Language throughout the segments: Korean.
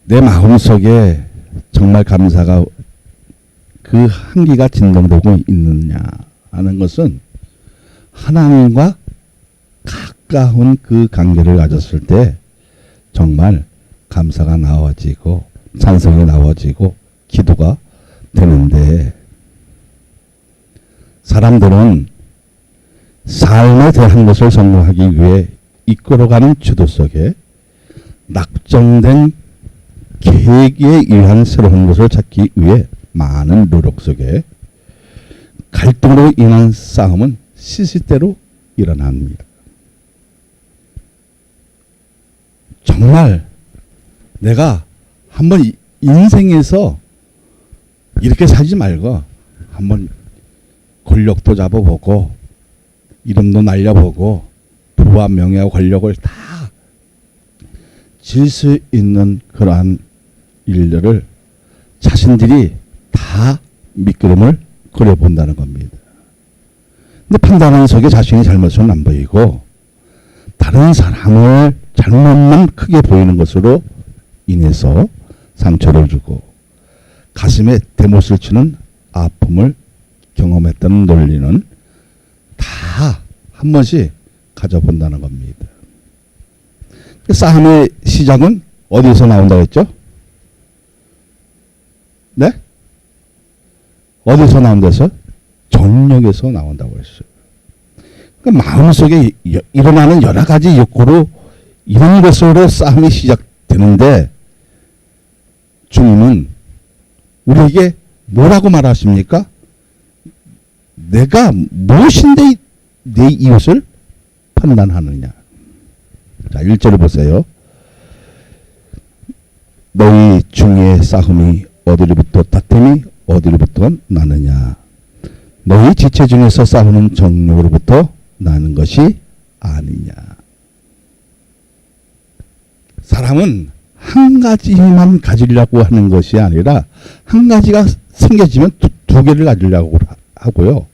내 마음속에 정말 감사가 그 한기가 진동되고 있느냐 하는 것은 하나님과 가까운 그 관계를 가졌을 때 정말 감사가 나와지고 찬송이 나와지고 기도가 되는데, 사람들은 삶에 대한 것을 성공하기 위해 이끌어가는 주도 속에 낙정된 계획에 의한 새로운 것을 찾기 위해 많은 노력 속에 갈등으로 인한 싸움은 시시때로 일어납니다. 정말 내가 한번 인생에서 이렇게 살지 말고 한번 권력도 잡아보고 이름도 날려보고 부와 명예와 권력을 다 질 수 있는 그러한 일들을 자신들이 다 밑그림을 그려본다는 겁니다. 근데 판단하는 속에 자신이 잘못은 안 보이고 다른 사람을 잘못만 크게 보이는 것으로 인해서 상처를 주고 가슴에 대못을 치는 아픔을 경험했다는 논리는 다 한 번씩 가져본다는 겁니다. 싸움의 시작은 어디서 나온다고 했죠? 네? 어디서 나온다서? 정력에서 나온다고 했어요. 그러니까 마음속에 일어나는 여러 가지 욕구로 이런 것으로 싸움이 시작되는데, 주님은 우리에게 뭐라고 말하십니까? 내가 무엇인데 내 이웃을 판단하느냐. 자, 1절을 보세요. 너희 중에 싸움이 어디로부터 다툼이 어디로부터 나느냐. 너희 지체 중에서 싸우는 정욕으로부터 나는 것이 아니냐. 사람은 한 가지만 가지려고 하는 것이 아니라 한 가지가 생겨지면 두 개를 가지려고 하고요.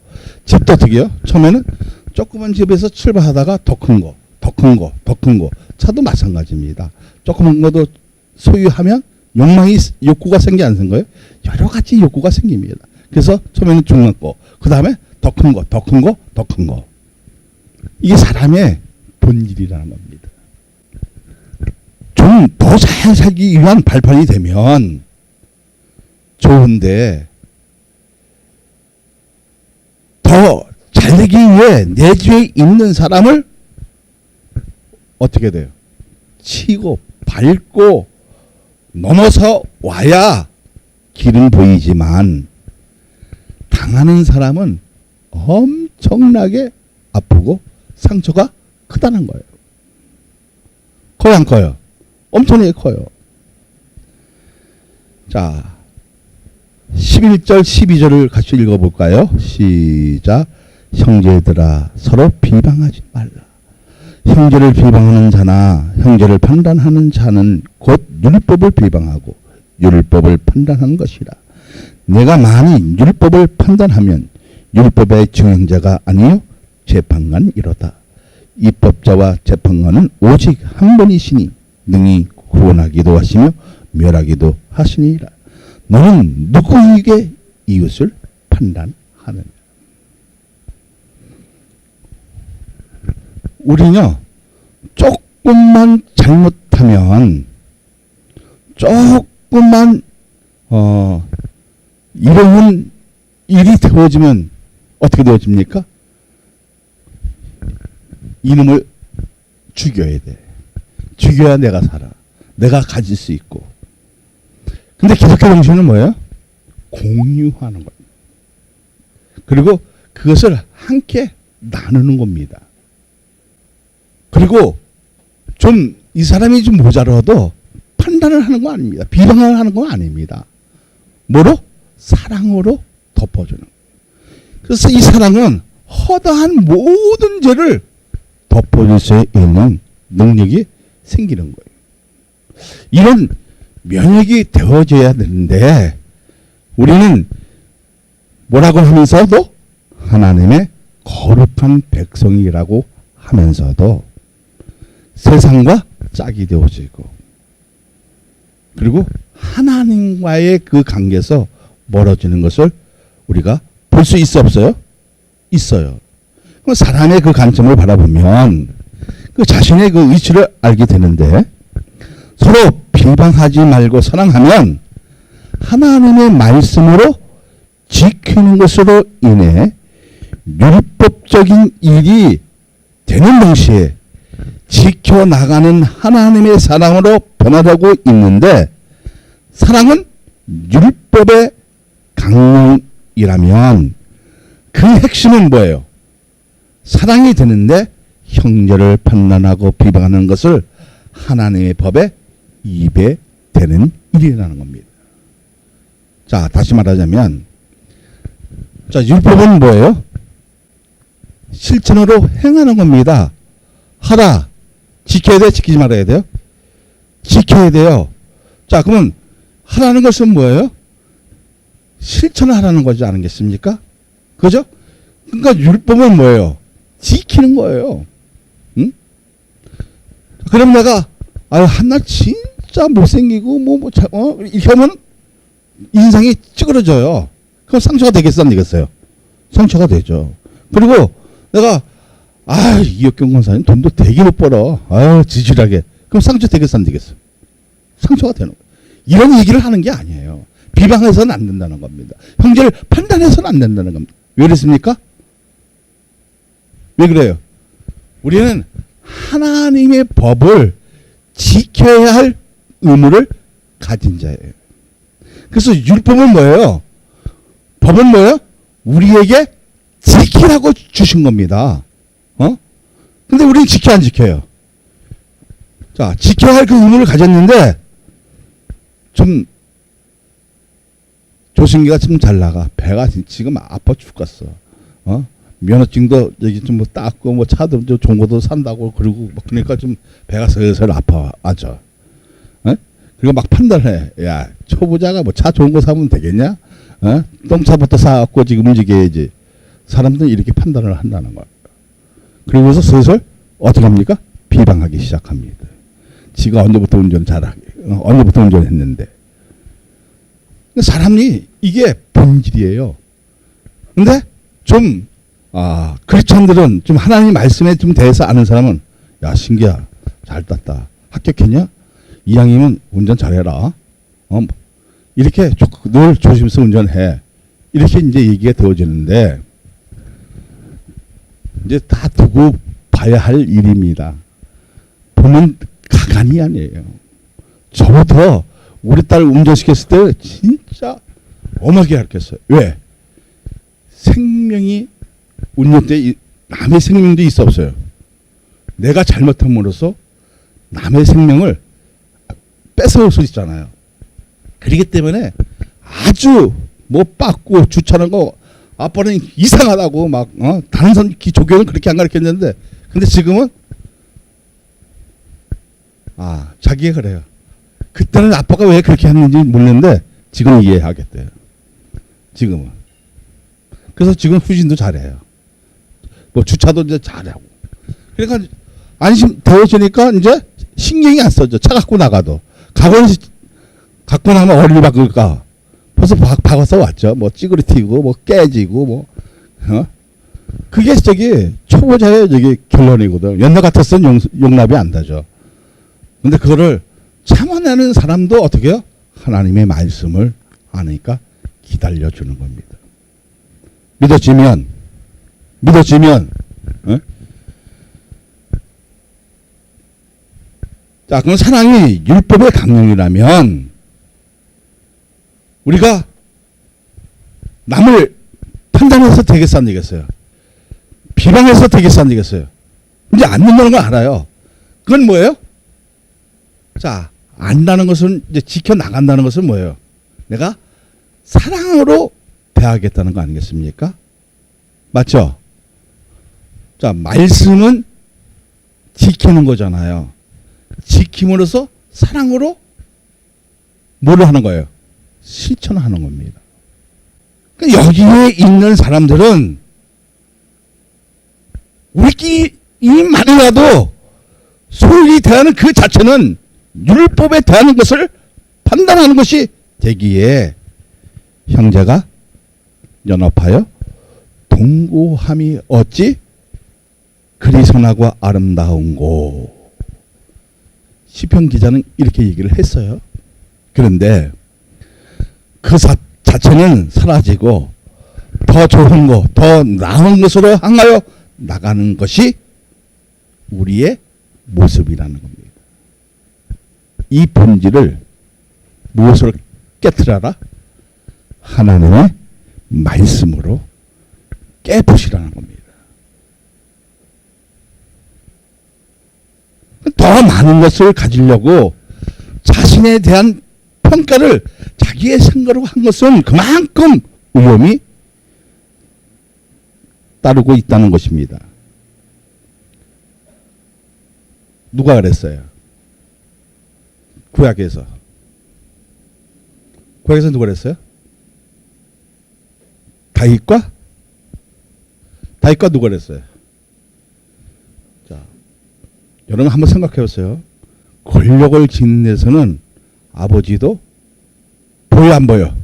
집도 어떻게요? 처음에는 조그만 집에서 출발하다가 더 큰 거, 더 큰 거, 더 큰 거. 차도 마찬가지입니다. 조그만 것도 소유하면 욕구가 생겨 안 생겨요? 여러 가지 욕구가 생깁니다. 그래서 처음에는 중간 거, 그 다음에 더 큰 거, 더 큰 거, 더 큰 거. 이게 사람의 본질이라는 겁니다. 좀 더 잘 살기 위한 발판이 되면 좋은데, 더 잘 되기 위해 내 뒤에 있는 사람을 어떻게 돼요? 치고 밟고 넘어서 와야 길은 보이지만 당하는 사람은 엄청나게 아프고 상처가 크다는 거예요. 커요, 안 커요? 엄청나게 커요. 자, 11절, 12절을 같이 읽어볼까요? 시작. 형제들아, 서로 비방하지 말라. 형제를 비방하는 자나 형제를 판단하는 자는 곧 율법을 비방하고 율법을 판단하는 것이라. 내가 만일 율법을 판단하면 율법의 증행자가 아니요 재판관이로다. 입법자와 재판관은 오직 한 분이시니 능히 구원하기도 하시며 멸하기도 하시니라. 너는 누구에게 이웃을 판단하느냐. 우리는요, 조금만 잘못하면, 조금만 이런 일이 되어지면 어떻게 되어집니까? 이놈을 죽여야 돼. 죽여야 내가 살아. 내가 가질 수 있고. 근데 기독교 정신은 뭐예요? 공유하는 거예요. 그리고 그것을 함께 나누는 겁니다. 그리고 좀 이 사람이 좀 모자라도 판단을 하는 거 아닙니다. 비방을 하는 거 아닙니다. 뭐로? 사랑으로 덮어주는 거예요. 그래서 이 사랑은 허다한 모든 죄를 덮어줄 수 있는 능력이 생기는 거예요. 이런 면역이 되어져야 되는데 우리는 뭐라고 하면서도 하나님의 거룩한 백성이라고 하면서도 세상과 짝이 되어지고 그리고 하나님과의 그 관계에서 멀어지는 것을 우리가 볼 수 있어 없어요? 있어요. 그럼 사람의 그 관점을 바라보면 그 자신의 그 위치를 알게 되는데, 서로 비방하지 말고 사랑하면 하나님의 말씀으로 지키는 것으로 인해 율법적인 일이 되는 동시에 지켜나가는 하나님의 사랑으로 변화되고 있는데, 사랑은 율법의 강령이라면 그 핵심은 뭐예요? 사랑이 되는데 형제를 판단하고 비방하는 것을 하나님의 법에 입에 대는 일이라는 겁니다. 자, 다시 말하자면, 자, 율법은 뭐예요? 실천으로 행하는 겁니다. 하라. 지켜야 돼? 지키지 말아야 돼요? 지켜야 돼요. 자, 그러면 하라는 것은 뭐예요? 실천을 하라는 거지 않겠습니까? 그죠? 그러니까 율법은 뭐예요? 지키는 거예요. 응? 그럼 내가 한날 진짜 못생기고 이렇게 하면 인상이 찌그러져요. 그럼 상처가 되겠어 안 되겠어요? 상처가 되죠. 그리고 내가 이혁경 권사님 돈도 되게 못 벌어. 지질하게. 그럼 상처 되겠어 안 되겠어? 상처가 되는 거예요. 이런 얘기를 하는 게 아니에요. 비방해서는 안 된다는 겁니다. 형제를 판단해서는 안 된다는 겁니다. 왜 그랬습니까? 왜 그래요? 우리는 하나님의 법을 지켜야 할 의무를 가진 자예요. 그래서 율법은 뭐예요? 법은 뭐예요? 우리에게 지키라고 주신 겁니다. 근데 우리는 지켜 안 지켜요? 자, 지켜야 할 그 의무를 가졌는데 좀 조승기가 좀 잘 나가. 배가 지금 아파 죽겠어. 면허증도 여기 좀 뭐 땄고 뭐 차도 좀 좋은 것도 산다고 그러고 그러니까 좀 배가 슬슬 아파하죠. 그리고 막 판단해. 야, 초보자가 뭐 차 좋은 거 사면 되겠냐? 똥차부터 사갖고 지금 움직여야지. 사람들은 이렇게 판단을 한다는 거예요. 그러고서 슬슬 어떻게 합니까? 비방하기 시작합니다. 지가 언제부터 운전 잘하게, 언제부터 운전했는데. 사람이 이게 본질이에요. 근데 좀 크리스천들은 좀 하나님 말씀에 좀 대해서 아는 사람은, 야, 신기야, 잘 땄다, 합격했냐? 이왕이면 운전 잘해라. 이렇게 늘 조심해서 운전해. 이렇게 이제 얘기가 되어지는데, 이제 다 두고 봐야 할 일입니다. 보면 가관이 아니에요. 저부터 우리 딸 운전시켰을 때 진짜 엄하게 가르쳤어요. 왜? 생명이 운전 때 남의 생명도 있어 없어요. 내가 잘못함으로써 남의 생명을 뺏어올 수 있잖아요. 그렇기 때문에 아주 빠꾸 주차하는 거 아빠는 이상하다고 막 단선 조교는 그렇게 안 가르쳤는데, 근데 지금은 자기가 그래요. 그때는 아빠가 왜 그렇게 했는지 모르는데 지금 이해하겠대요. 지금은. 그래서 지금 후진도 잘해요. 주차도 이제 잘하고. 그러니까 안심 되어지니까 이제 신경이 안 써져. 차 갖고 나가도. 갖고 나면 어디를 박을까? 벌써 박아서 왔죠. 찌그러뜨리고 깨지고 그게 초보자의 결론이거든. 옛날 같았으면 용납이 안 되죠. 근데 그거를 참아내는 사람도 어떻게 해요? 하나님의 말씀을 아니까 기다려주는 겁니다. 믿어지면 자, 그럼 사랑이 율법의 강령이라면 우리가 남을 판단해서 되겠어 안 되겠어요? 비방해서 되겠어 안 되겠어요? 이제 안 된다는 걸 알아요. 그건 뭐예요? 자, 안다는 것은, 이제 지켜나간다는 것은 뭐예요? 내가 사랑으로 대하겠다는 거 아니겠습니까? 맞죠? 자, 말씀은 지키는 거잖아요. 지킴으로써 사랑으로 뭐를 하는 거예요? 실천하는 겁니다. 그러니까 여기에 있는 사람들은 우리끼리만이라도 소위 대하는 그 자체는 율법에 대하는 것을 판단하는 것이 되기에 형제가 연합하여 동거함이 어찌 그리 선하고 아름다운고. 시편 기자는 이렇게 얘기를 했어요. 그런데 그 자체는 사라지고 더 좋은 것, 더 나은 것으로 향하여 나가는 것이 우리의 모습이라는 겁니다. 이 본질을 무엇으로 깨트려라? 하나님의 말씀으로 깨부시라는 겁니다. 더 많은 것을 가지려고 자신에 대한 평가를 자기의 생각으로 한 것은 그만큼 위험이 따르고 있다는 것입니다. 누가 그랬어요? 구약에서 누가 그랬어요? 다윗과 누가 그랬어요? 자, 여러분 한번 생각해 보세요. 권력을 짓는 데서는 아버지도 보여 안 보여?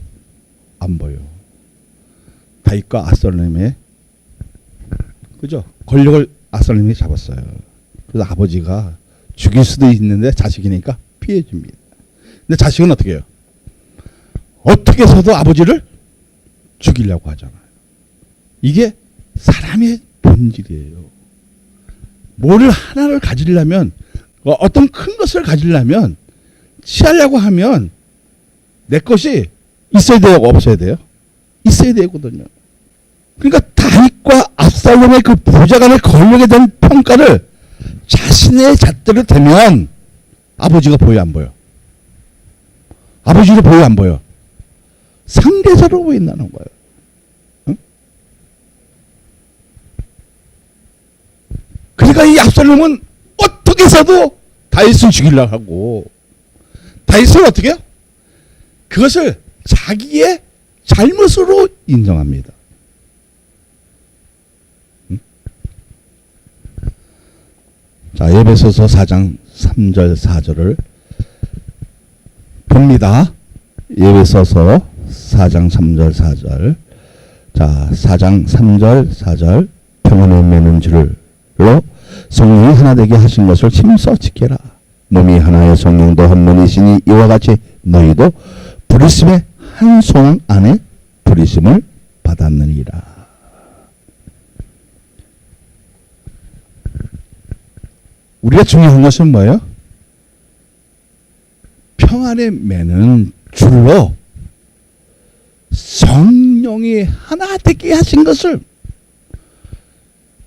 안 보여. 다윗과 압살롬의 그죠? 권력을 압살롬이 잡았어요. 그래서 아버지가 죽일 수도 있는데 자식이니까 피해 줍니다. 근데 자식은 어떻게 해요? 어떻게 해서도 아버지를 죽이려고 하잖아요. 이게 사람의 본질이에요. 뭐를 하나를 가지려면, 어떤 큰 것을 가지려면, 취하려고 하면 내 것이 있어야 돼요? 없어야 돼요? 있어야 되거든요. 그러니까 다윗과 압살롬의 그 부자간의 권력에 대한 평가를 자신의 잣대로 대면 아버지가 보여 안 보여? 아버지를 보여 안 보여? 상대적으로 보인다는 거예요. 응? 그러니까 이 압살롬은 어떻게 해서도 다윗을 죽이려고 하고, 다윗은 어떻게 해요? 그것을 자기의 잘못으로 인정합니다. 자, 에베소서 4장 3절 4절을 봅니다. 에베소서 4장 3절 4절. 자, 4장 3절 4절. 평안을 매는 줄로 성령이 하나 되게 하신 것을 힘써 지켜라. 몸이 하나의 성령도 한 분이시니 이와 같이 너희도 부르심의 한 소망 안에 부르심을 받았느니라. 우리가 중요한 것은 뭐예요? 평안에 매는 줄로 성령이 하나 되게 하신 것을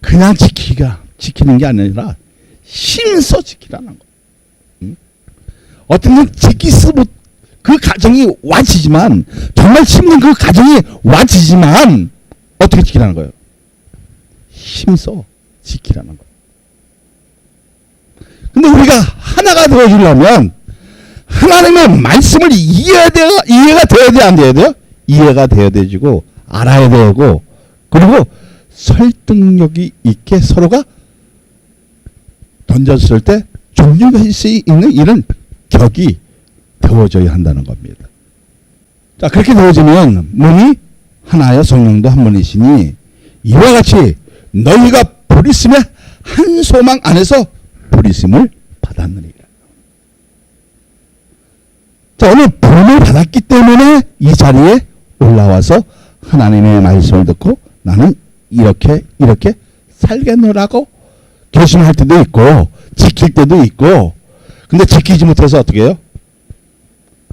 그냥 지키는 게 아니라 힘써 지키라는 거. 어떤 건 지킬 수 못, 그 가정이 완치지만, 정말 힘든 그 가정이 완치지만 어떻게 지키라는 거예요? 힘써 지키라는 거예요. 근데 우리가 하나가 되어주려면 하나님의 말씀을 이해가 되어야 돼, 안 되어야 돼요? 이해가 되어야 되고 알아야 되고, 그리고 설득력이 있게 서로가 던졌을 때 존중할 수 있는 이런 격이 되어져야 한다는 겁니다. 자, 그렇게 되어지면 몸이 하나여 성령도 한 분이시니 이와 같이 너희가 부르심의 한 소망 안에서 부르심을 받았느니라. 자, 오늘 부름을 받았기 때문에 이 자리에 올라와서 하나님의 말씀을 듣고 나는 이렇게 살겠노라고 결심할 때도 있고 지킬 때도 있고, 근데 지키지 못해서 어떻게 해요?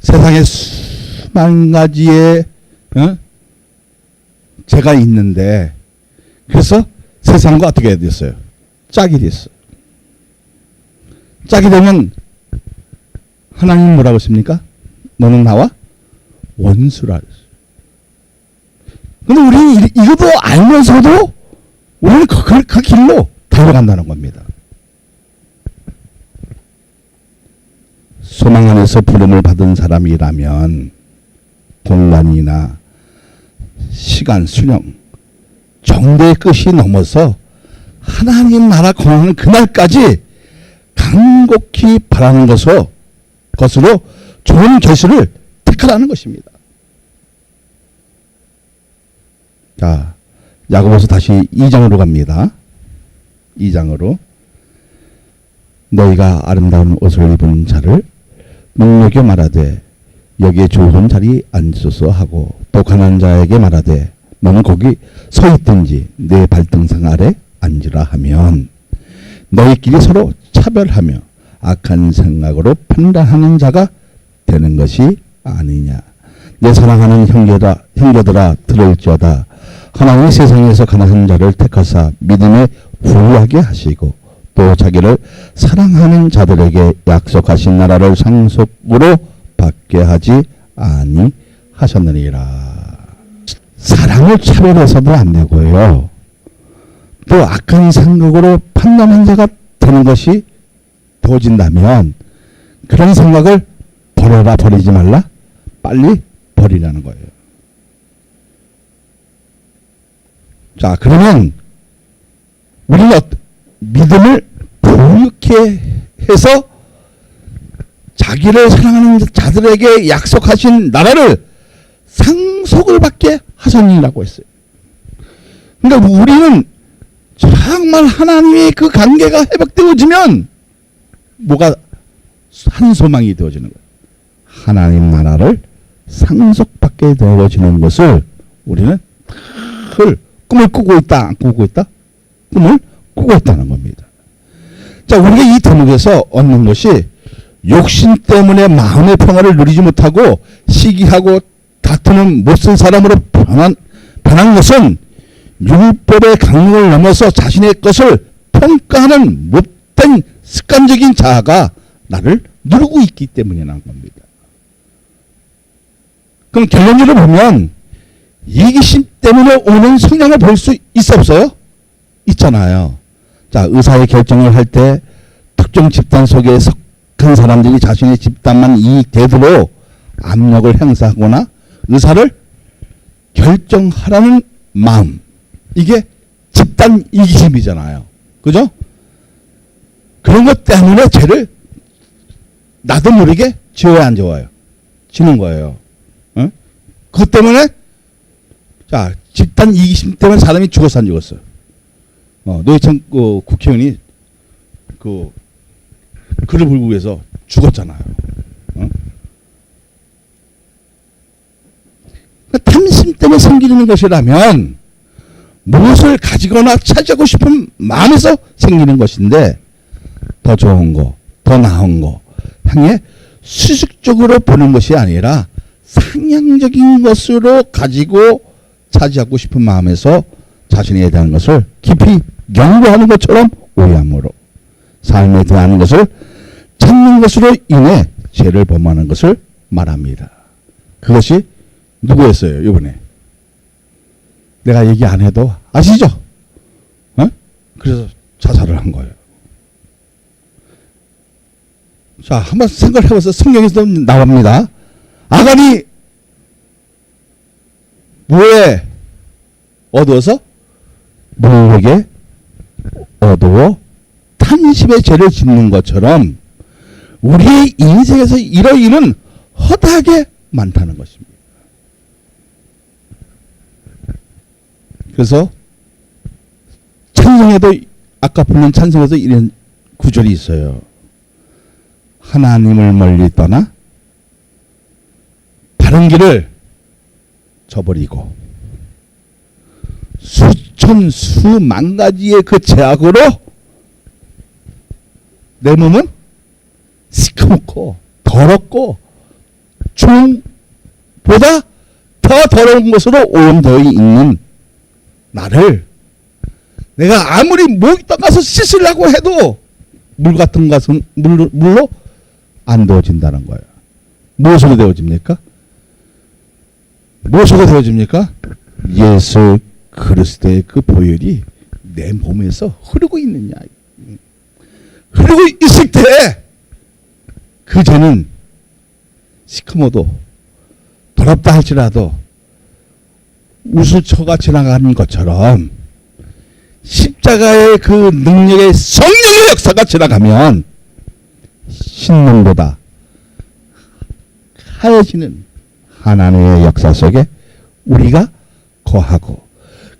세상에 수만 가지의 죄가 있는데, 그래서 세상과 어떻게 됐어요? 짝이 됐어요. 짝이 되면 하나님 뭐라고 했습니까? 너는 나와 원수라 했어요. 근데 우리는 이것도 알면서도 우리는 그 길로 달려간다는 겁니다. 소망 안에서 부름을 받은 사람이라면 공간이나 시간, 수령, 정도의 끝이 넘어서 하나님 나라 권하는 그날까지 간곡히 바라는 것으로 좋은 결실을 택하라는 것입니다. 자, 야고보서 다시 2장으로 갑니다. 2장으로. 너희가 아름다운 옷을 입은 자를 눈여겨 말하되 여기에 좋은 자리 앉으소서 하고, 또 가난한 자에게 말하되 너는 거기 서 있든지 내 발등상 아래 앉으라 하면, 너희끼리 서로 차별하며 악한 생각으로 판단하는 자가 되는 것이 아니냐. 내 사랑하는 형제들아 들을지어다. 하나님이 세상에서 가난한 자를 택하사 믿음에 부유하게 하시고, 또 자기를 사랑하는 자들에게 약속하신 나라를 상속으로 받게 하지 아니하셨느니라. 사랑을 차별해서도 안 되고요, 또 악한 생각으로 판단한 자가 되는 것이 되어진다면 그런 생각을 버려라, 버리지 말라, 빨리 버리라는 거예요. 자, 그러면 우리는 믿음을 부유케 해서 자기를 사랑하는 자들에게 약속하신 나라를 상속을 받게 하셨느니라고 했어요. 그러니까 우리는 정말 하나님의 그 관계가 회복되어지면 뭐가 한 소망이 되어지는 거예요. 하나님 나라를 상속받게 되어지는 것을 우리는 늘 꿈을 꾸고 있다, 안 꾸고 있다? 꿈을 꾸고 있다는 겁니다. 자, 우리가 이 대목에서 얻는 것이, 욕심 때문에 마음의 평화를 누리지 못하고 시기하고 다투는 못쓴 사람으로 변한 것은 율법의 강령을 넘어서 자신의 것을 평가하는 못된 습관적인 자아가 나를 누르고 있기 때문이라는 겁니다. 그럼 결론적으로 보면 이기심 때문에 오는 성향을 볼 수 있어 없어요? 있잖아요. 자, 의사의 결정을 할 때 특정 집단 속에 속한 사람들이 자신의 집단만 이익되도록 압력을 행사하거나 의사를 결정하라는 마음, 이게 집단 이기심이잖아요. 그죠? 그런 것 때문에 죄를 나도 모르게 지어야 안 지어요? 지는 거예요. 응? 그것 때문에, 자, 집단 이기심 때문에 사람이 죽었어, 안 죽었어? 노회찬 국회의원이 글을 불구해서 죽었잖아요. 탐심 때문에 생기는 것이라면 무엇을 가지거나 차지하고 싶은 마음에서 생기는 것인데, 더 좋은 거, 더 나은 거 향해 수직적으로 보는 것이 아니라 상향적인 것으로 가지고 차지하고 싶은 마음에서 자신에 대한 것을 깊이 연구하는 것처럼 오해함으로 삶에 대한 것을 찾는 것으로 인해 죄를 범하는 것을 말합니다. 그것이 누구였어요, 이번에? 내가 얘기 안 해도 아시죠? 그래서 자살을 한 거예요. 자, 한번 생각을 해보세요. 성경에서 나옵니다. 아간이 뭐에 어두워서? 물에게 어두워 탄식의 죄를 짓는 것처럼 우리의 인생에서 이런 일은 허다하게 많다는 것입니다. 그래서 찬송에도, 아까 부른 찬송에도 이런 구절이 있어요. 하나님을 멀리 떠나 바른 길을 저버리고 수천 수만 가지의 그 죄악으로 내 몸은 시커멓고 더럽고 종보다 더 더러운 것으로 오염되어 있는 나를 내가 아무리 목이 떠가서 씻으려고 해도 물 같은 것은 물로 안 되어진다는 거예요. 무엇으로 되어집니까? 무엇으로 되어집니까? 예수 그리스도의 그 보혈이 내 몸에서 흐르고 있느냐. 흐르고 있을 때 그 죄는 시커머도 더럽다 할지라도 우수처가 지나가는 것처럼 십자가의 그 능력의 성령의 역사가 지나가면 신문보다 하여지는 하나님의 역사 속에 우리가 거하고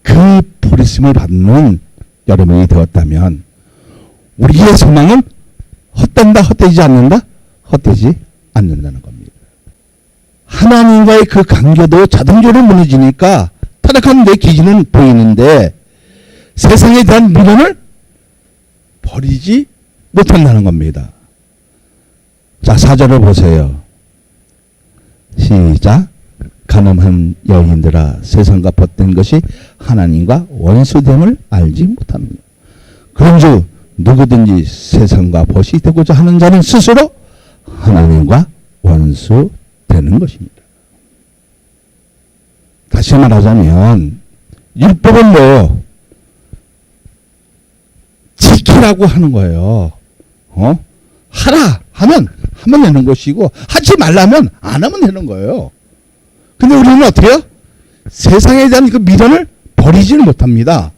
그 부르심을 받는 여러분이 되었다면 우리의 소망은 헛된다, 헛되지 않는다? 헛되지 않는다는 겁니다. 하나님과의 그 관계도 자동적으로 무너지니까 타락한 내 기준은 보이는데 세상에 대한 미련을 버리지 못한다는 겁니다. 자, 4절을 보세요. 시작. 가늠한 여인들아, 세상과 벗된 것이 하나님과 원수됨을 알지 못하느냐. 그런즉 누구든지 세상과 벗이 되고자 하는 자는 스스로 하나님과 원수되는 것입니다. 다시 말하자면 율법은 뭐예요? 지키라고 하는 거예요. 하라 하면 하면 되는 것이고 하지 말라면 안 하면 되는 거예요. 근데 우리는 어떻게 해요? 세상에 대한 그 미련을 버리지는 못합니다.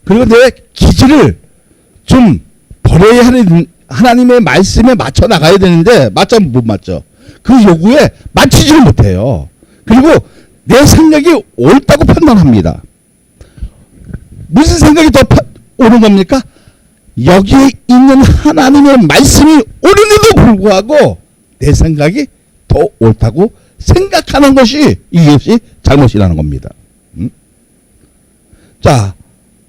그리고 내 기질을 좀 버려야 하는 하나님의 말씀에 맞춰 나가야 되는데 맞죠? 못 맞죠? 그 요구에 맞추지를 못해요. 그리고 내 생각이 옳다고 판단합니다. 무슨 생각이 더 옳은 겁니까? 여기에 있는 하나님의 말씀이 옳은데도 불구하고 내 생각이 더 옳다고 생각하는 것이 이것이 잘못이라는 겁니다. 자,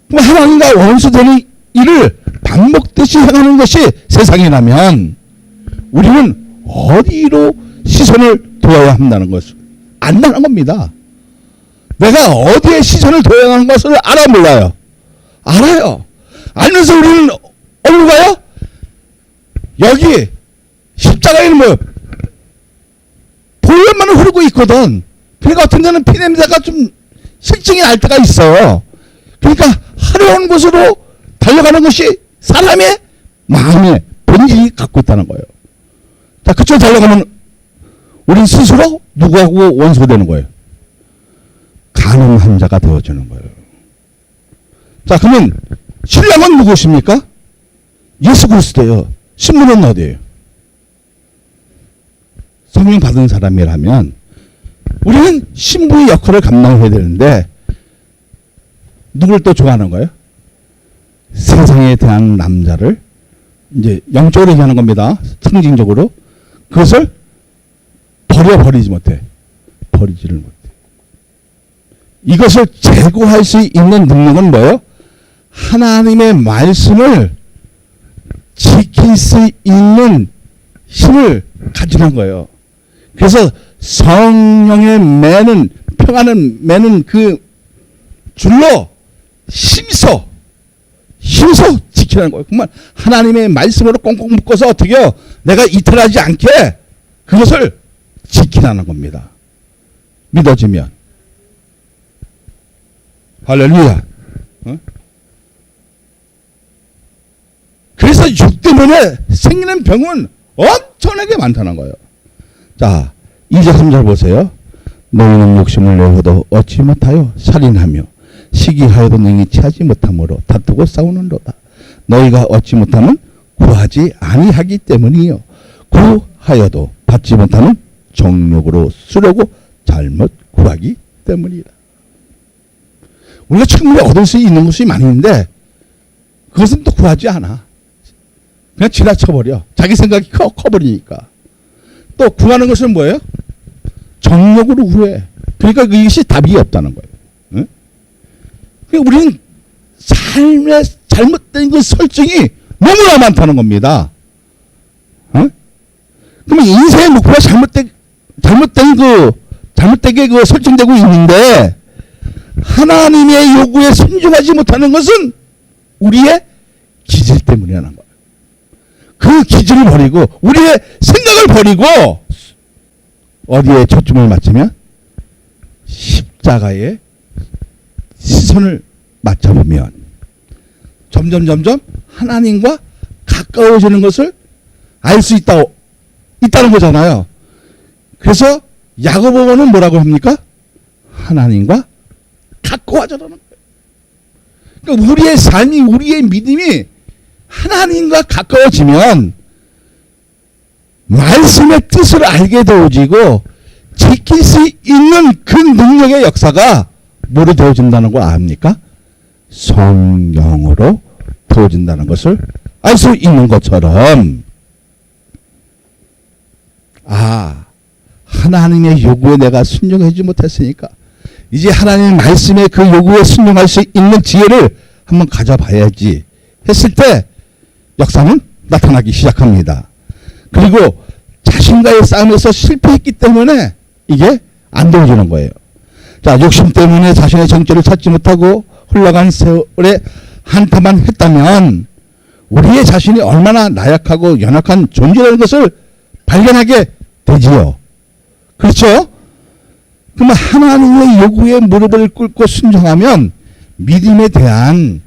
그럼 하나님과 원수되는 일을 밥 먹듯이 행하는 것이 세상이라면 우리는 어디로 시선을 둬야 한다는 것을 안다는 겁니다. 내가 어디에 시선을 둬야 하는 것을 알아 몰라요? 알아요. 알면서 우리는 어디로 가요? 여기 십자가에는 뭐 보혈만 흐르고 있거든. 그러니까 어떤 데는 피냄새가 좀 실증이 날 때가 있어요. 그러니까 하려는 곳으로 달려가는 것이 사람의 마음의 본질이 갖고 있다는 거예요. 자, 그쪽으로 달려가면 우린 스스로 누구하고 원수되는 거예요? 가늠한 자가 되어주는 거예요. 자, 그러면 신랑은 누구십니까? 예수 그리스도예요. 신부는 어디예요? 성령 받은 사람이라면 우리는 신부의 역할을 감당해야 되는데 누굴 또 좋아하는 거예요? 세상에 대한 남자를 이제 영적으로 얘기하는 겁니다. 상징적으로. 그것을 버리지 못해. 버리지를 못해. 이것을 제거할 수 있는 능력은 뭐예요? 하나님의 말씀을 지킬 수 있는 힘을 가지는 거예요. 그래서 성령의 매는 평안을 매는 그 줄로 힘써 지키라는 거예요. 정말 하나님의 말씀으로 꽁꽁 묶어서 어떻게 해요? 내가 이탈하지 않게 그것을 지키라는 겁니다. 믿어지면. 할렐루야. 그래서 육 때문에 생기는 병은 엄청나게 많다는 거예요. 자, 2절 3절 보세요. 너희는 욕심을 내어도 얻지 못하여 살인하며 시기하여도 능히 취하지 못함으로 다투고 싸우는도다. 너희가 얻지 못하면 구하지 아니하기 때문이요. 구하여도 받지 못하면 정욕으로 쓰려고 잘못 구하기 때문이라. 우리가 충분히 얻을 수 있는 것이 많이 있는데 그것은 또 구하지 않아. 그냥 지나쳐버려. 자기 생각이 커버리니까. 또 구하는 것은 뭐예요? 정욕으로 구해. 그러니까 이것이 답이 없다는 거예요. 응? 그러니까 우리는 삶의 잘못된 그 설정이 너무나 많다는 겁니다. 그러면 인생의 목표가 잘못되게 그 설정되고 있는데 하나님의 요구에 순종하지 못하는 것은 우리의 기질 때문이라는 거예요. 그 기질을 버리고 우리의 생각을 버리고 어디에 초점을 맞추면 십자가에 시선을 맞춰보면 점점 하나님과 가까워지는 것을 알 수 있다는 거잖아요. 그래서 야고보는 뭐라고 합니까? 하나님과 가까워져라는 거예요. 그러니까 우리의 삶이, 우리의 믿음이 하나님과 가까워지면 말씀의 뜻을 알게 되어지고 지킬 수 있는 그 능력의 역사가 뭐로 되어진다는 거 압니까? 성령으로 되어진다는 것을 알 수 있는 것처럼, 하나님의 요구에 내가 순종하지 못했으니까 이제 하나님의 말씀에 그 요구에 순종할 수 있는 지혜를 한번 가져봐야지 했을 때 역사는 나타나기 시작합니다. 그리고 자신과의 싸움에서 실패했기 때문에 이게 안 되어지는 거예요. 자, 욕심 때문에 자신의 정체를 찾지 못하고 흘러간 세월에 한탄만 했다면 우리의 자신이 얼마나 나약하고 연약한 존재라는 것을 발견하게 되지요. 그렇죠? 그러면 하나님의 요구에 무릎을 꿇고 순종하면 믿음에 대한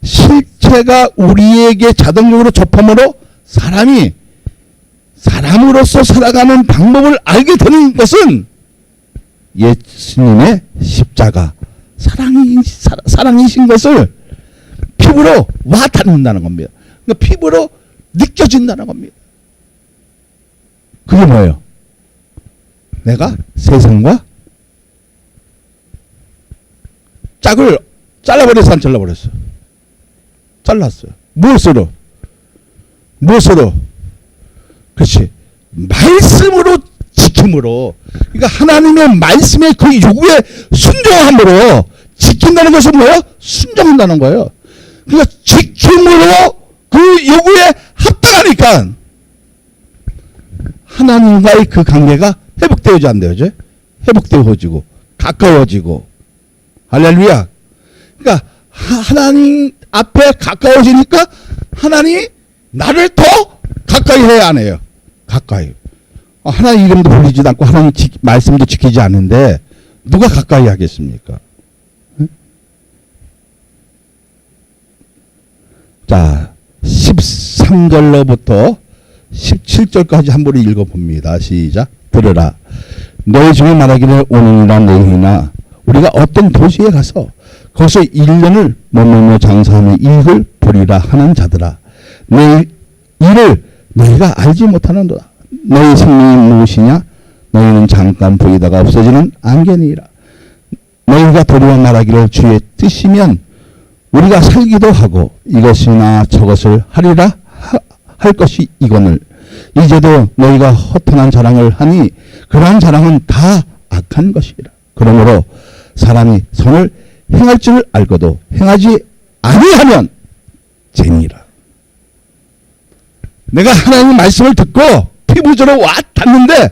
실체가 우리에게 자동적으로 접함으로 사람이 사람으로서 살아가는 방법을 알게 되는 것은 예수님의 십자가 사랑이신 것을 피부로 와 닿는다는 겁니다. 그러니까 피부로 느껴진다는 겁니다. 그게 뭐예요? 내가 세상과 짝을 잘라버렸어, 안 잘라버렸어? 잘랐어요. 무엇으로? 그렇지. 말씀으로 지킴으로. 그러니까 하나님의 말씀의 그 요구에 순종함으로 지킨다는 것은 뭐예요? 순종한다는 거예요. 그러니까 지킴으로 그 요구에 합당하니까 하나님과의 그 관계가 회복되어지 안 되어져? 회복되어지고 가까워지고. 할렐루야. 그러니까 하나님 앞에 가까워지니까 하나님이 나를 더 가까이 해야 안 해요? 가까이. 하나님 이름도 불리지도 않고 하나님 말씀도 지키지 않는데 누가 가까이 하겠습니까? 응? 자, 13절로부터 17절까지 한 번 읽어봅니다. 시작. 들으라. 너희 중에 말하기를 오늘이나 내일이나 우리가 어떤 도시에 가서 거기서 1년을 머물며 장사하며 이익을 보리라 하는 자들아. 내 일을 너희가 알지 못하는도다. 너희 생명이 무엇이냐? 너희는 잠깐 보이다가 없어지는 안개니라. 너희가 도리어 말하기를 주의 뜻이면 우리가 살기도 하고 이것이나 저것을 하리라 할 것이 이거늘. 이제도 너희가 허탄한 자랑을 하니 그러한 자랑은 다 악한 것이라. 그러므로 사람이 선을 행할 줄 알고도 행하지 아니하면 죄니라. 내가 하나님의 말씀을 듣고 피부적으로 와 닿는데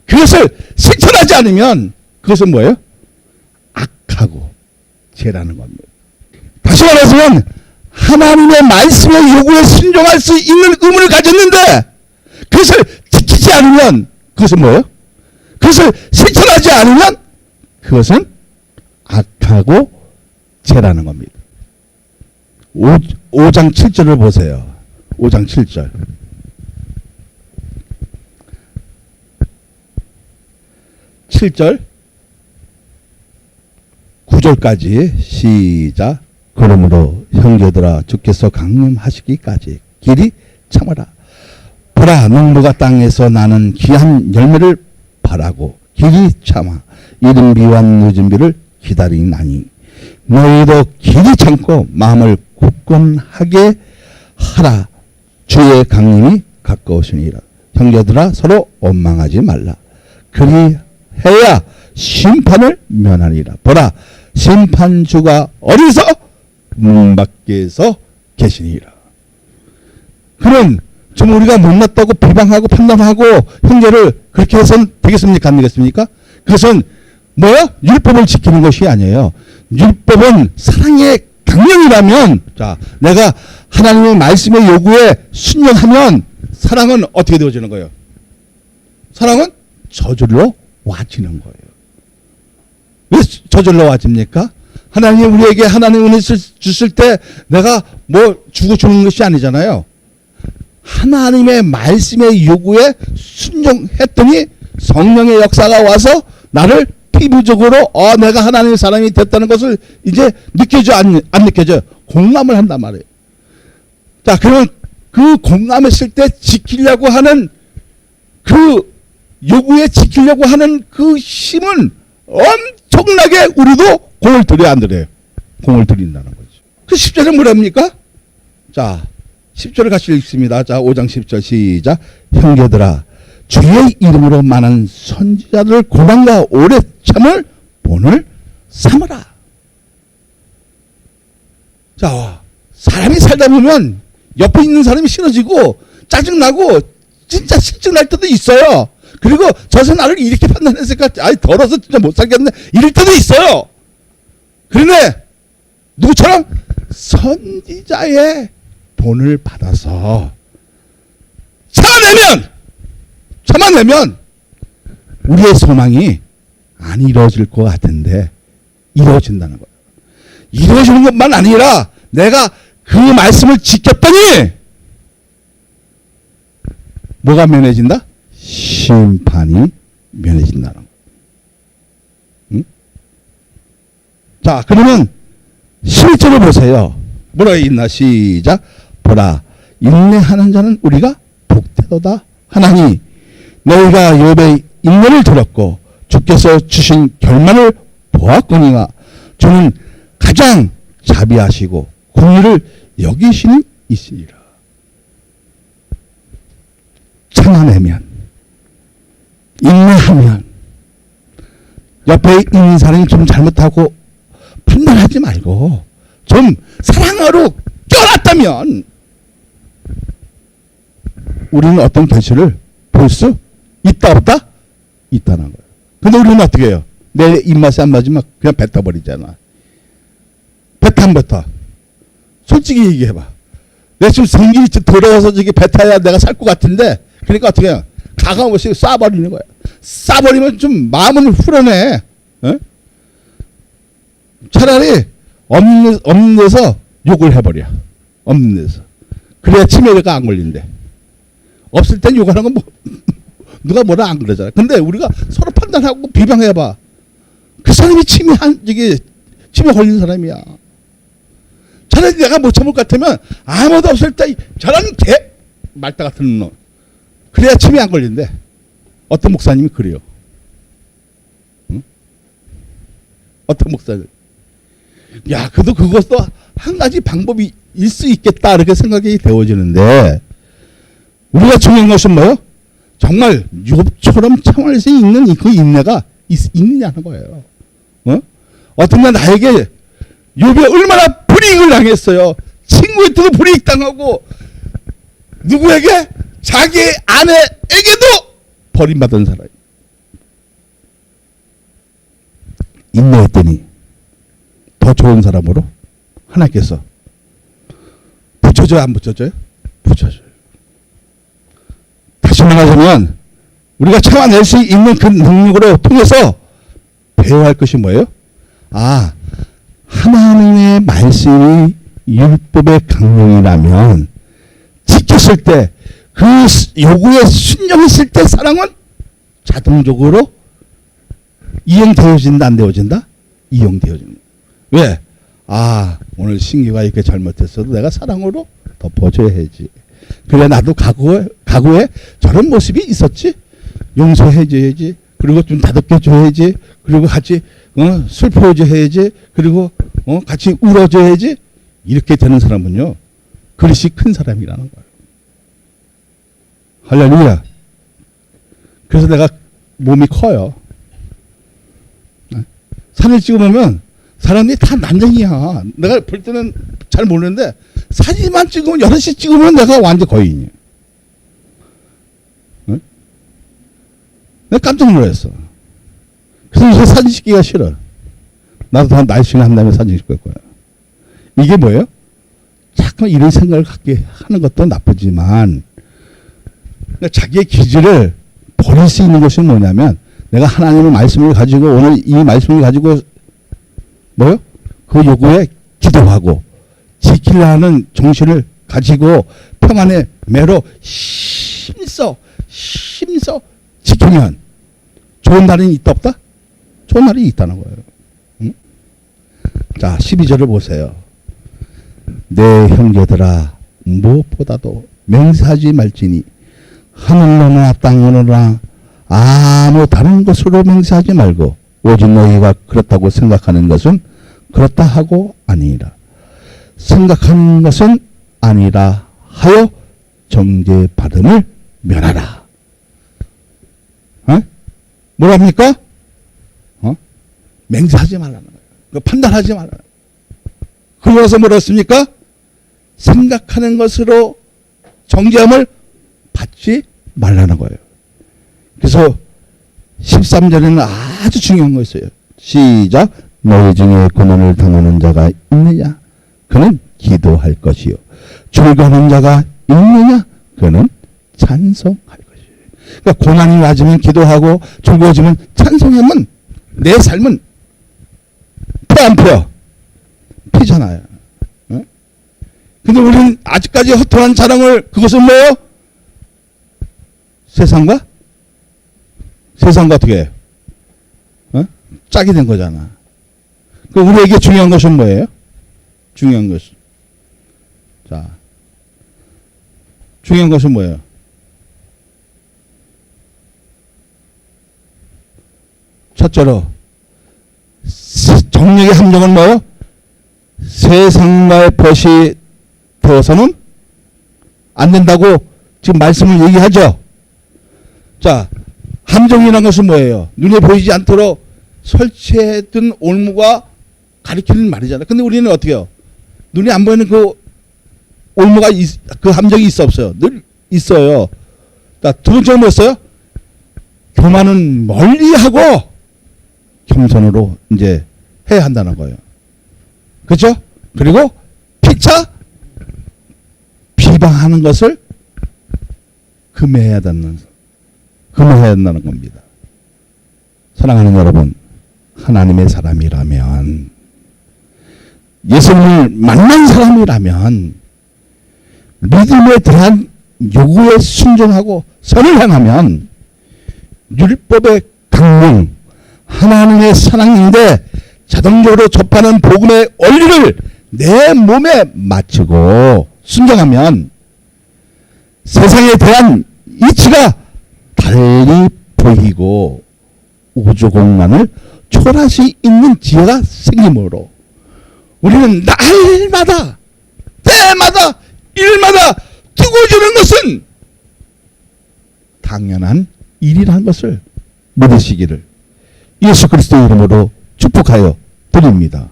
그것을 실천하지 않으면 그것은 뭐예요? 악하고 죄라는 겁니다. 다시 말해서는 하나님의 말씀의 요구에 순종할 수 있는 의무를 가졌는데 그것을 지키지 않으면 그것은 뭐예요? 그것을 실천하지 않으면 그것은 악하고 죄라는 겁니다. 5장 7절을 보세요. 5장 7절. 7절 9절까지 시작. 그러므로 형제들아 주께서 강림하시기까지 길이 참아라. 보라, 농부가 땅에서 나는 귀한 열매를 바라고 길이 참아 이른 비와 늦은 비를 기다리나니 너희도 길이 참고 마음을 굳건하게 하라. 주의 강림이 가까우시니라. 형제들아 서로 원망하지 말라. 그리해야 심판을 면하리라. 보라, 심판주가 어디서? 문 밖에서 계시니라. 그럼 지금 우리가 못났다고 비방하고 판단하고 형제를 그렇게 해서는 되겠습니까? 안 되겠습니까? 그것은 뭐야? 율법을 지키는 것이 아니에요. 율법은 사랑의 강령이라면, 자, 내가 하나님의 말씀의 요구에 순종하면 사랑은 어떻게 되어지는 거예요? 사랑은 저절로 와지는 거예요. 왜 저절로 와집니까? 하나님이 우리에게 하나님의 은혜를 주실 때 내가 뭐 주고 주는 것이 아니잖아요. 하나님의 말씀의 요구에 순종했더니 성령의 역사가 와서 나를 피부적으로 내가 하나님의 사람이 됐다는 것을 이제 느껴져 안 느껴져요? 공감을 한단 말이에요. 자, 그러면 그 공감했을 때 지키려고 하는 그 요구에 지키려고 하는 그 힘은 엄청나게 우리도 공을 들여야 안 들여요. 공을 들인다는 거죠. 그 10절에 뭐랍니까? 자, 10절을 같이 읽습니다. 자, 5장 10절 시작. 형제들아, 주의 이름으로 많은 선지자들 고난과 오래 참을 본을 삼으라. 자, 사람이 살다 보면 옆에 있는 사람이 싫어지고 짜증나고 진짜 실증날 때도 있어요. 그리고 저서 나를 이렇게 판단했을까? 아이, 더러워서 진짜 못 살겠네. 이럴 때도 있어요. 그런데 누구처럼 선지자의 본을 받아서 참아내면 우리의 소망이 안 이루어질 것 같은데 이루어진다는 거예요. 이루어지는 것만 아니라 내가 그 말씀을 지켰더니 뭐가 면해진다? 심판이 면해진다는 거예요. 응? 자, 그러면 11절을 보세요. 뭐라 있나? 시작. 보라, 인내하는 자는 우리가 복되도다 하나니 너희가 욥의 인내를 들었고 주께서 주신 결말을 보았거니와 주는 가장 자비하시고 공의를 여기시는 이시니라. 참아내면, 인내하면, 옆에 있는 사람이 좀 잘못하고 판단하지 말고 좀 사랑으로 껴놨다면 우리는 어떤 결실을 볼 수 있다 없다? 있다는 거예요. 근데 우리는 어떻게 해요? 내 입맛에 안 맞으면 그냥 뱉어버리잖아. 뱉어 안 뱉어? 솔직히 얘기해봐. 내 지금 성질이 더러워서 저기 뱉어야 내가 살 것 같은데, 그러니까 어떻게 해요? 가감없이 쏴버리는 거야. 쏴버리면 좀 마음을 후련해. 어? 차라리 없는 데서 욕을 해버려. 없는 데서. 그래야 치매가 안 걸린대. 없을 땐 욕하는 건 뭐, 누가 뭐라 안 그러잖아. 근데 우리가 서로 판단하고 비방해봐. 그 사람이 치매 걸린 사람이야. 차라리 내가 못 참을 것 같으면 아무도 없을 때 저런 말다 같은 놈. 그래야 치매 안 걸린대. 어떤 목사님이 그래요. 응? 어떤 목사님. 야, 그래도 그것도 한 가지 방법이 일 수 있겠다 이렇게 생각이 되어지는데, 우리가 중요한 것은 뭐예요? 정말 욥처럼 참을 수 있는 그 인내가 있느냐는 거예요. 어떤 날 나에게 욥이 얼마나 불이익을 당했어요. 친구한테도 불이익 당하고 누구에게? 자기 아내에게도 버림받은 사람. 인내했더니 더 좋은 사람으로 하나님께서 붙여줘요, 안 붙여줘요? 붙여줘요. 다시 말하자면 우리가 참아낼 수 있는 그 능력으로 통해서 배워야 할 것이 뭐예요? 아, 하나님의 말씀이 율법의 강령이라면 지켰을 때, 그 요구에 순종했을 때 사랑은 자동적으로 이용되어진다, 안 되어진다? 이용되어진다. 왜? 아, 오늘 신규가 이렇게 잘못했어도 내가 사랑으로 덮어줘야지. 그래, 나도 과거에 저런 모습이 있었지. 용서해줘야지. 그리고 좀 다독게 줘야지. 그리고 같이 슬퍼해줘야지. 그리고 같이 울어줘야지. 이렇게 되는 사람은요, 그릇이 큰 사람이라는 거예요. 할렐루야. 그래서 내가 몸이 커요. 사진 찍어보면 사람들이 다 난쟁이야. 내가 볼 때는 잘 모르는데 사진만 찍으면, 여럿이 찍으면 내가 완전 거인이야. 응? 내가 깜짝 놀랐어. 그래서 이제 사진 찍기가 싫어. 나도 다 날씬한 한 다음에 사진 찍을 거야. 이게 뭐예요? 자꾸 이런 생각을 갖게 하는 것도 나쁘지만, 자기의 기질을 버릴 수 있는 것이 뭐냐면, 내가 하나님의 말씀을 가지고, 오늘 이 말씀을 가지고 뭐요? 그 요구에 기도하고 지키려는 정신을 가지고 평안의 매로 힘써 지키면 좋은 날이 있다 없다? 좋은 날이 있다는 거예요. 응? 자, 12절을 보세요. 내 형제들아, 무엇보다도 맹세하지 말지니 하늘로나 땅으로나 아무 다른 것으로 맹세하지 말고 오직 너희가 그렇다고 생각하는 것은 그렇다 하고 아니라 생각하는 것은 아니라 하여 정죄받음을 면하라. 뭐랍니까? 맹세하지 말라는 거예요. 판단하지 말라는 거예요. 그러면서 뭐랬습니까? 생각하는 것으로 정죄함을 받지 말라는 거예요. 그래서 13절에는 아주 중요한 거 있어요. 시작. 너희 중에 고난을 당하는 자가 있느냐? 그는 기도할 것이요. 즐거워하는 자가 있느냐? 그는 찬송할 것이요. 그러니까 고난이 맞으면 기도하고 즐거워지면 찬송하면 내 삶은 펴 안 펴? 피잖아요. 근데 우리는 아직까지 허통한 자랑을, 그것은 뭐예요? 세상과 어떻게 해요? 짝이 된 거잖아. 그럼 우리에게 중요한 것은 뭐예요? 중요한 것은. 자, 중요한 것은 뭐예요? 첫째로, 정력의 함정은 뭐예요? 세상과의 벗이 되어서는 안 된다고 지금 말씀을 얘기하죠. 자, 함정이라는 것은 뭐예요? 눈에 보이지 않도록 설치해둔 올무가 가리키는 말이잖아요. 근데 우리는 어떻게 해요? 눈에 안 보이는 그 올무가 그 함정이 있어 없어요? 늘 있어요. 자, 두 번째는 뭐였어요? 교만은 멀리하고 겸손으로 이제 해야 한다는 거예요. 그렇죠? 그리고 피차 비방하는 것을 금해야 된다는 겁니다. 사랑하는 여러분, 하나님의 사람이라면, 예수님을 만난 사람이라면, 믿음에 대한 요구에 순종하고 선을 행하면 율법의 강령, 하나님의 사랑인데 자동적으로 접하는 복음의 원리를 내 몸에 맞추고 순종하면 세상에 대한 이치가 달리 보이고 우주 공간을 초월할 수 있는 지혜가 생기므로 우리는 날마다 때마다 일마다 뜨거워지는 것은 당연한 일이라는 것을 믿으시기를 예수 그리스도의 이름으로 축복하여 드립니다.